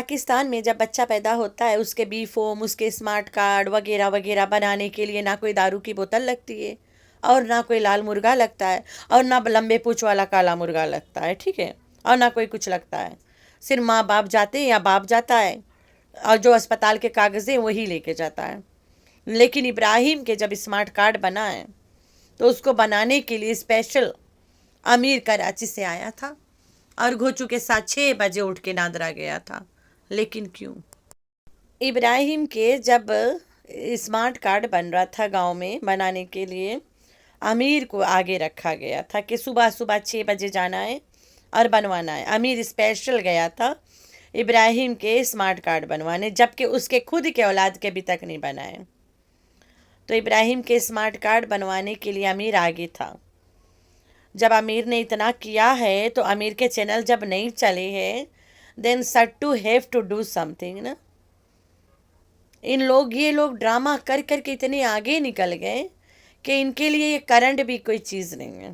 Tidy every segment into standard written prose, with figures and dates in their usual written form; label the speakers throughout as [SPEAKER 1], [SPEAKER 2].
[SPEAKER 1] پاکستان میں جب بچہ پیدا ہوتا ہے اس کے بی فوم، اس کے اسمارٹ کارڈ وغیرہ وغیرہ بنانے کے لیے نہ کوئی دارو کی بوتل لگتی ہے، اور نہ کوئی لال مرغا لگتا ہے، اور نہ لمبے پوچھ والا کالا مرغا لگتا ہے، ٹھیک ہے، اور نہ کوئی کچھ لگتا ہے. صرف ماں باپ جاتے ہیں یا باپ جاتا ہے، اور جو اسپتال کے کاغذ ہیں وہی لے کے جاتا ہے. لیکن ابراہیم کے جب اسمارٹ کارڈ بنا ہے تو اس کو بنانے کے لیے اسپیشل امیر کراچی سے آیا تھا، اور گھوچو کے ساتھ 6 بجے اٹھ کے نادرا گیا تھا. لیکن کیوں؟ ابراہیم کے جب اسمارٹ کارڈ بن رہا تھا گاؤں میں بنانے کے لیے، امیر کو آگے رکھا گیا تھا کہ صبح صبح 6 بجے جانا ہے اور بنوانا ہے. امیر اسپیشل گیا تھا ابراہیم کے اسمارٹ کارڈ بنوانے، جبکہ اس کے خود کے اولاد کے ابھی تک نہیں بنائے. تو ابراہیم کے اسمارٹ کارڈ بنوانے کے لیے امیر آگے تھا. جب امیر نے اتنا کیا ہے تو امیر کے چینل جب نہیں چلے ہیں، then still have to do something نا. یہ لوگ ڈرامہ کر کر کے اتنے آگے نکل گئے کہ ان کے لیے یہ کرنٹ بھی کوئی چیز نہیں ہے.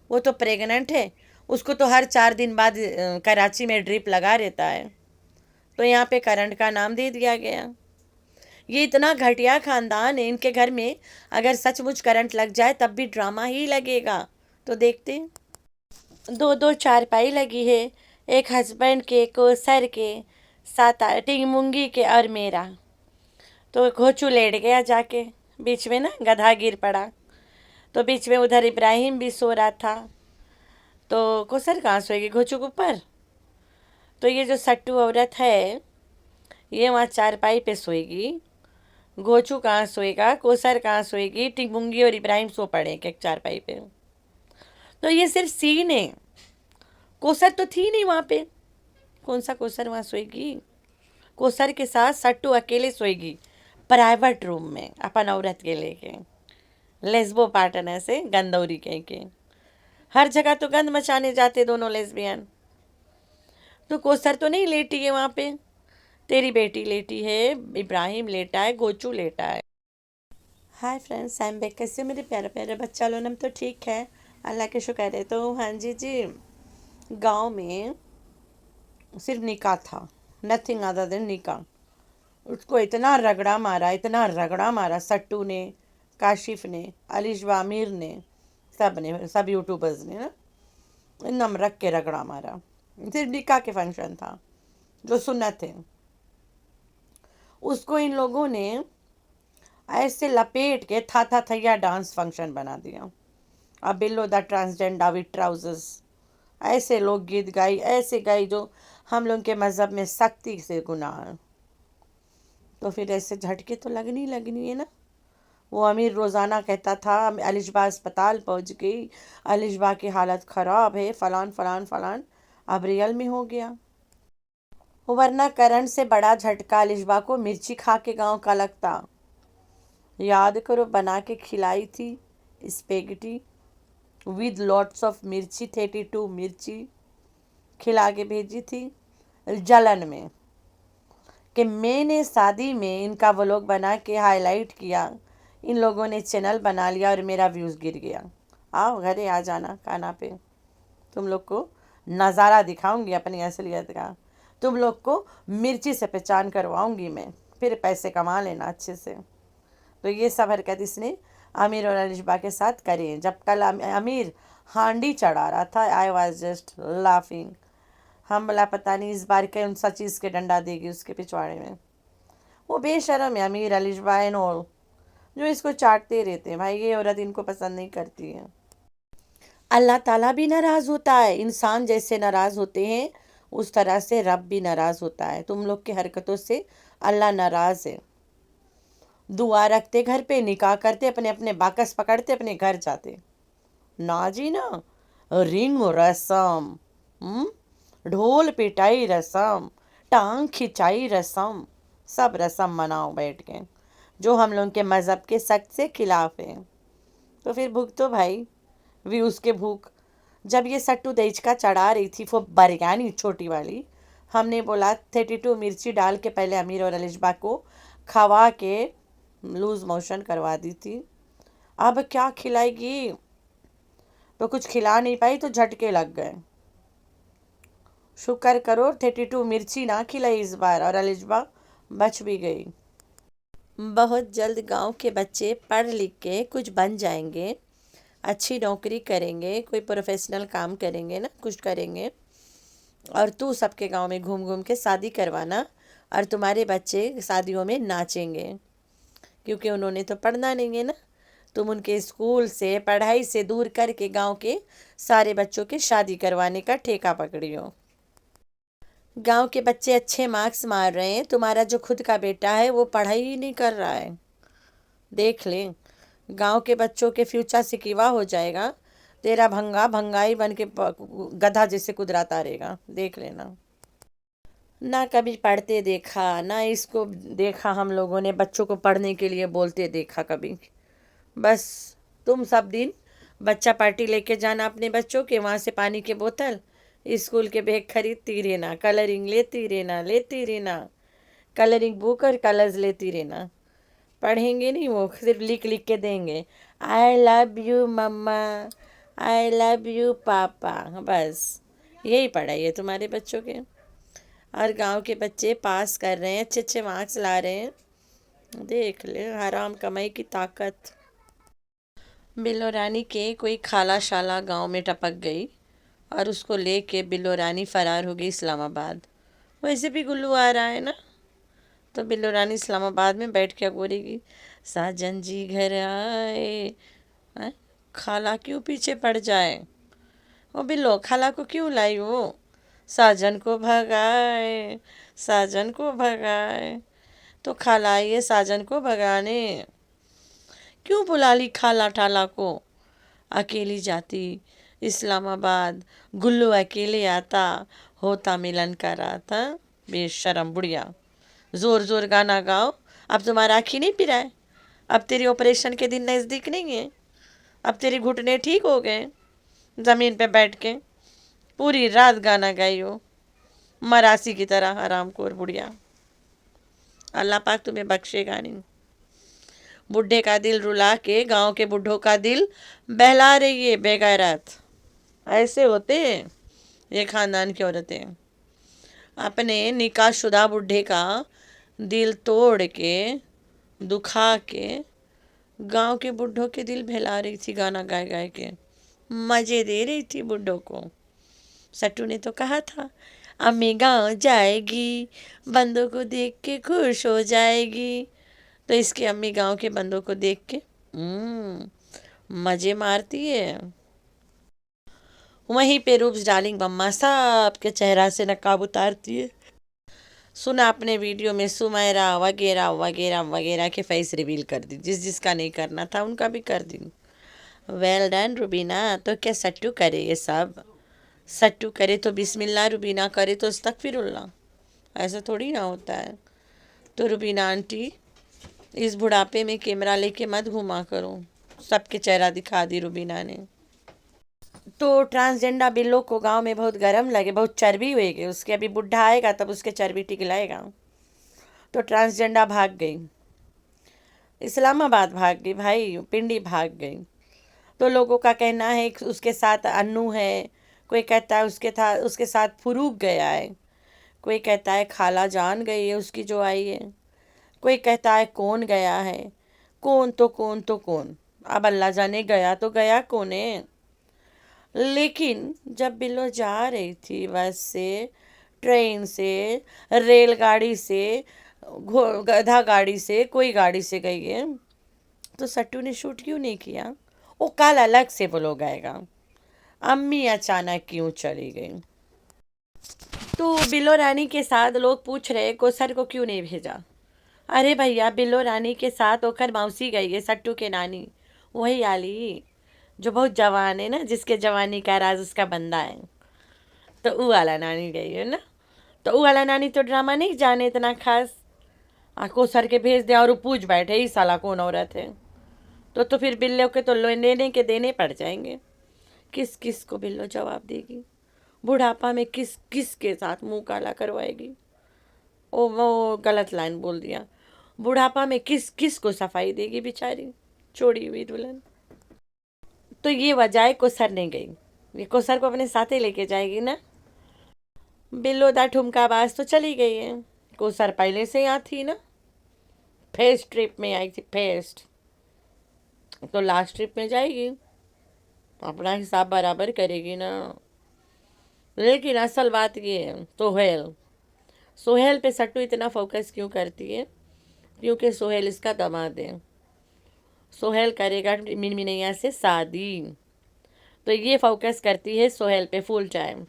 [SPEAKER 1] وہ تو پریگننٹ ہے، اس کو تو ہر 4 دن بعد کراچی میں ڈرپ لگا رہتا ہے، تو یہاں پہ کرنٹ کا نام دے دیا گیا. یہ اتنا گھٹیا خاندان ہے، ان کے گھر میں اگر سچ مچ کرنٹ لگ جائے تب بھی ڈرامہ ہی لگے گا. تو دیکھتے 2 چارپائی لگی ہے، ایک ہسبینڈ کے، ایک سر کے، 7 مونگی کے اور میرا. تو گھوچو لیٹ گیا جا کے بیچ میں نا، گدھا گر پڑا. تو بیچ میں ادھر ابراہیم بھی سو رہا تھا. تو کوسر کہاں سوئے گی گھوچو کے اوپر؟ تو یہ جو سٹو عورت ہے یہ وہاں چارپائی پہ سوئے گی. گھوچو کہاں سوئے گا، کوسر کہاں سوئے گی، ٹنگمنگی اور ابراہیم سو پڑے ایک چارپائی پہ. تو یہ صرف سین ہے، کوسر تو تھی نہیں وہاں پہ. کون سا کوسر وہاں سوئے گی؟ کوسر کے ساتھ سٹو اکیلے سوئے گی پرائیویٹ روم میں اپن عورت کے لے کے. لیسبو پارٹنر سے گندوری کہہ کے ہر جگہ تو گند مچانے جاتے دونوں لیسبین. تو کوسر تو نہیں لیٹی ہے وہاں پہ، تیری بیٹی لیٹی ہے، ابراہیم لیٹا ہے، گوچو لیٹا ہے. High friends, I am back. کیسے میرے پیارے پیارے بچہ لوگ؟ ہم تو ٹھیک ہے، اللہ کے شکر ہے. تو ہاں جی گاؤں میں صرف نکاح تھا، نتھنگ ادر دین نکاح. اس کو اتنا رگڑا مارا سٹو نے، کاشف نے، علیش وامیر نے، سب یوٹیوبرز نے نا، نم رکھ کے رگڑا مارا. صرف نکاح کے فنکشن تھا جو سنت ہے، اس کو ان لوگوں نے ایسے لپیٹ کے تھا تھیا ڈانس فنکشن بنا دیا. اب بلو دا ٹرانسجینڈر وتھ ٹراؤزرز، ایسے لوگ گیت گائی، ایسے گائی جو ہم لوگ کے مذہب میں سختی سے گناہ ہے. تو پھر ایسے جھٹکے تو لگنی ہے نا. وہ امیر روزانہ کہتا تھا الشبا اسپتال پہنچ گئی، الشبا کی حالت خراب ہے، فلان فلان فلان. اب ریئل میں ہو گیا. ورنہ کرنٹ سے بڑا جھٹکا الشبا کو مرچی کھا کے گاؤں کا لگتا. یاد کرو، بنا کے کھلائی تھی اسپیگٹی ود لاٹس آف مرچی، 32 مرچی کھلا کے بھیجی تھی جلن میں، کہ میں نے شادی میں ان کا وہ لوگ بنا کے ہائی لائٹ کیا، ان لوگوں نے چینل بنا لیا اور میرا ویوز گر گیا. آؤ گھرے آ جانا کھانا پہ، تم لوگ کو نظارہ دکھاؤں گی اپنی اصلیت کا، تم لوگ کو مرچی سے پہچان کرواؤں گی میں، پھر پیسے کما لینا اچھے سے. تو یہ سب حرکت اس نے امیر اور الشبا کے ساتھ کری. جب کل امیر ہانڈی چڑھا رہا تھا، آئی واز جسٹ لافنگ. ہم بلا پتہ نہیں اس بار کون سا چیز کے ڈنڈا دے گی اس کے پچھواڑے میں. وہ بے شرم ہے امیر، الشبا اینڈ آل، جو اس کو چاٹتے رہتے ہیں. بھائی یہ عورت ان کو پسند نہیں کرتی ہے. اللہ تعالیٰ بھی ناراض ہوتا ہے. انسان جیسے ناراض ہوتے ہیں اس طرح سے رب بھی ناراض ہوتا ہے. تم لوگ کی حرکتوں سے اللہ ناراض ہے. دعا رکھتے گھر پہ، نکاح کرتے، اپنے اپنے باکس پکڑتے اپنے گھر جاتے. نا جی نا، رنگ رسم، ڈھول پٹائی رسم، ٹانگ کھچائی رسم، سب رسم مناؤ بیٹھ کے، جو ہم لوگ کے مذہب کے سخت سے خلاف ہے. تو پھر بھوک تو بھائی ویوز کے بھوک. جب یہ سٹو دیچکا چڑھا رہی تھی وہ بریانی چھوٹی والی، ہم نے بولا 32 مرچی ڈال کے پہلے امیر اور الشبا کو کھوا کے لوز موشن کروا دی تھی. اب کیا کھلائے گی؟ تو کچھ کھلا نہیں پائی تو جھٹکے لگ گئے. शुक्र करो 32 मिर्ची ना खिलाई इस बार और अलिजबा बच भी गई। बहुत जल्द गांव के बच्चे पढ़ लिख के कुछ बन जाएंगे, अच्छी नौकरी करेंगे, कोई प्रोफेशनल काम करेंगे ना, कुछ करेंगे। और तू सबके गांव में घूम घूम के शादी करवाना और तुम्हारे बच्चे शादियों में नाचेंगे, क्योंकि उन्होंने तो पढ़ना नहीं है ना। तुम उनके स्कूल से पढ़ाई से दूर करके गांव के सारे बच्चों के शादी करवाने का ठेका पकड़ी हो। गांव के बच्चे अच्छे मार्क्स मार रहे हैं, तुम्हारा जो खुद का बेटा है वो पढ़ाई ही नहीं कर रहा है। देख ले, गांव के बच्चों के फ्यूचर सिकिवा हो जाएगा, तेरा भंगा भंगाई बन के गधा जैसे कुदराता रहेगा, देख लेना। ना कभी पढ़ते देखा, ना इसको देखा हम लोगों ने बच्चों को पढ़ने के लिए बोलते देखा कभी। बस तुम सब दिन बच्चा पार्टी लेके जाना अपने बच्चों के, वहाँ से पानी के बोतल, स्कूल के बैग खरीदती रहना, कलरिंग लेती रहना, कलरिंग बुक और कलर्स लेती रहना। पढ़ेंगे नहीं, वो सिर्फ लिख लिख के देंगे, I love you mamma, I love you papa, बस यही पढ़ाई है तुम्हारे बच्चों के। और गांव के बच्चे पास कर रहे हैं, अच्छे अच्छे मार्क्स ला रहे हैं, देख ले हराम कमाई की ताकत। बिल्लो रानी के कोई खाला शाला गांव में टपक गई और उसको लेके बिल्लो रानी फरार हो गई इस्लामाबाद। वैसे भी गुल्लू आ रहा है ना, तो बिल्लो रानी इस्लामाबाद में बैठ के बोलेगी, साजन जी घर आए। हैं? खाला क्यों पीछे पड़ जाए? ओ बिल्लो, खाला को क्यों लाई वो? साजन को भगाए, साजन को भगाए। तो खाला आई है साजन को भगाने। क्यों बुला ली खाला ठाला को? अकेली जाती इस्लामाबाद, गुल्लू अकेले आता, होता मिलन का रात। हाँ, बेशरम बुढ़िया, ज़ोर ज़ोर गाना गाओ। अब तुम्हारा आँख ही नहीं पिरा है? अब तेरी ऑपरेशन के दिन नज़दीक नहीं है? अब तेरे घुटने ठीक हो गए? ज़मीन पे बैठ के पूरी रात गाना गाई हो मरासी की तरह, हरामखोर बुढ़िया। अल्लाह पाक तुम्हें बख्शेगा नहीं। बुढ़े का दिल रुला के गांव के बुढ़ों का दिल बहला रही है बेगैरत। ऐसे होते हैं ये खानदान की औरतें, अपने निकाह शुदा बुढ़े का दिल तोड़ के, दुखा के गांव के बुढ़ों के दिल बहला रही थी, गाना गाए गाए के मज़े दे रही थी बुढ़ों को। सट्टू ने तो कहा था अम्मी गांव जाएगी, बंदों को देख के खुश हो जाएगी। तो इसकी अम्मी गांव के बंदों को देख के मज़े मारती है। वहीं पे रूप्स डार्लिंग मम्मा सबके चेहरा से नकाब उतारती है। सुना अपने वीडियो में सुमैरा वगैरह वगैरह वगैरह के फेस रिवील कर दी, जिस जिसका नहीं करना था उनका भी कर दी। Well done Rubina. तो क्या सट्टू करे ये सब? सट्टू करे तो बिस्मिल्लाह, रुबीना करे तो अस्तगफिरुल्लाह। ऐसा थोड़ी ना होता है। तो रुबीना आंटी, इस बुढ़ापे में कैमरा लेके मत घुमा करो, सबके चेहरा दिखा दी रुबीना ने। तो ट्रांसजेंडर बिल्लो को गांव में बहुत गर्म लगे, बहुत चर्बी हुएगी उसके, अभी बुढ़ा आएगा तब उसके चर्बी टिकलाएगा। तो ट्रांसजेंडर भाग गई, इस्लामाबाद भाग गई भाई, पिंडी भाग गई। तो लोगों का कहना है कि उसके साथ अन्नू है, कोई कहता है उसके साथ फुरूक गया है, कोई कहता है खाला जान गई है उसकी जो आई है, कोई कहता है कौन गया है। कौन तो कौन तो कौन, अब अल्लाह जाने गया तो गया कौन है। लेकिन जब बिल्लो जा रही थी बस से, ट्रेन से, रेलगाड़ी से, गधा गाड़ी से, कोई गाड़ी से गई है, तो सट्टू ने शूट क्यों नहीं किया? वो कल अलग से वो लोग आएगा। अम्मी अचानक क्यों चली गई? तो बिल्लो रानी के साथ लोग पूछ रहे कोसर को क्यों नहीं भेजा। अरे भैया, बिल्लो रानी के साथ होकर मौसी गई है, सट्टू के नानी, वही आली जो बहुत जवान है ना, जिसके जवानी का राज उसका बंदा है। तो वो वाला नानी गई है ना। तो वो वाला नानी तो ड्रामा नहीं जाने इतना खास, कोसर के भेज दे और वो पूछ बैठे ही साला कौन औरत है। तो फिर बिल्लो के तो लेने के देने पड़ जाएंगे। किस किस को बिल्लो जवाब देगी? बुढ़ापा में किस किस के साथ मुंह काला करवाएगी? वो गलत लाइन बोल दिया। बुढ़ापा में किस किस को सफाई देगी बेचारी छोड़ी हुई दुल्हन। तो ये वजह है कोसर नहीं गई, ये कोसर को अपने साथ ही लेके जाएगी ना। बिल्लो दा ठुमकाबाज तो चली गई है, कोसर पहले से यहाँ थी ना, फेस्ट ट्रिप में आई थी, फेस्ट तो लास्ट ट्रिप में जाएगी, अपना हिसाब बराबर करेगी ना। लेकिन असल बात ये है, सोहेल पे सट्टू इतना फोकस क्यों करती है? क्योंकि सोहेल इसका दामाद है, सोहेल करेगा मिनमिनैया से शादी, तो ये फोकस करती है सोहेल पे full time.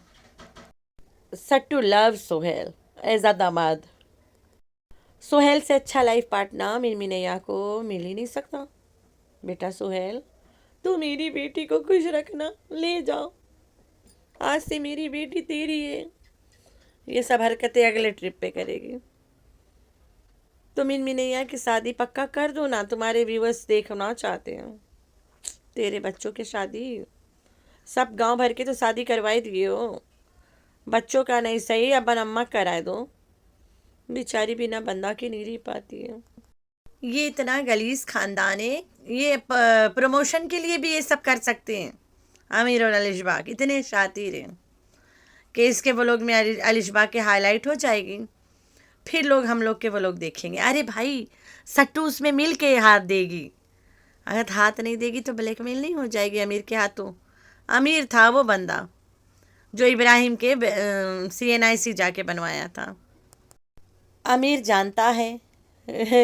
[SPEAKER 1] Sattu love Sohail as a दामाद। सोहेल से अच्छा लाइफ पार्टनर मिनमिनैया को मिल ही नहीं सकता। बेटा सोहेल, तू मेरी बेटी को खुश रखना, ले जाओ, आज से मेरी बेटी तेरी है। ये सब हरकतें अगले ट्रिप पे करेगी। तो मिनमिनैया की शादी पक्का कर दो ना, तुम्हारे व्यूअर्स देखना चाहते हैं तेरे बच्चों की शादी। सब गांव भर के तो शादी करवाई दिए हो, बच्चों का नहीं सही, अब अम्मा कराए दो, बेचारी बिना बंदा की नहीं रह पाती है। ये इतना गलीज खानदान है, ये प्रमोशन के लिए भी ये सब कर सकते हैं। आमिर और अलिशबाग इतने शातिर हैं कि इसके व्लॉग में अलिशबाग के हाईलाइट हो जाएगी, फिर लोग हम लोग के व्लॉग देखेंगे। अरे भाई, सट्टू उसमें मिल के हाथ देगी, अगर हाथ नहीं देगी तो ब्लैकमेल नहीं हो जाएगी आमिर के हाथों। आमिर था वो बंदा जो इब्राहिम के CNIC जाके बनवाया था। आमिर जानता है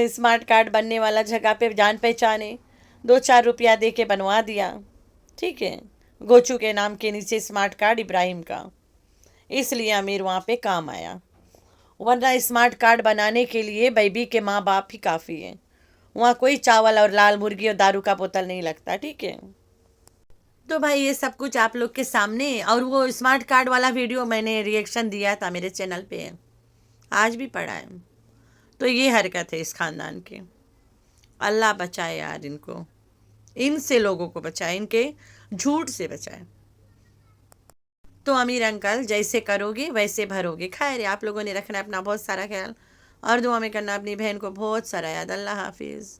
[SPEAKER 1] स्मार्ट कार्ड बनने वाला जगह पे जान पहचाने, 2-4 रुपया दे के बनवा दिया, ठीक है, गोचू के नाम के नीचे स्मार्ट कार्ड इब्राहिम का, इसलिए आमिर वहाँ पे काम आया। वरना स्मार्ट कार्ड बनाने के लिए बेबी के माँ बाप ही काफ़ी हैं, वहाँ कोई चावल और लाल मुर्गी और दारू का बोतल नहीं लगता, ठीक है। तो भाई ये सब कुछ आप लोग के सामने, और वो स्मार्ट कार्ड वाला वीडियो मैंने रिएक्शन दिया था मेरे चैनल पे, आज भी पड़ा है। तो ये हरकत है इस खानदान की, अल्लाह बचाए यार इनको, इनसे लोगों को बचाए, इनके झूठ से बचाए। तो अमीर अंकल, जैसे करोगे वैसे भरोगे। खैर, आप लोगों ने रखना अपना बहुत सारा ख्याल, और दुआ में करना अपनी बहन को बहुत सारा याद। अल्लाह हाफिज़।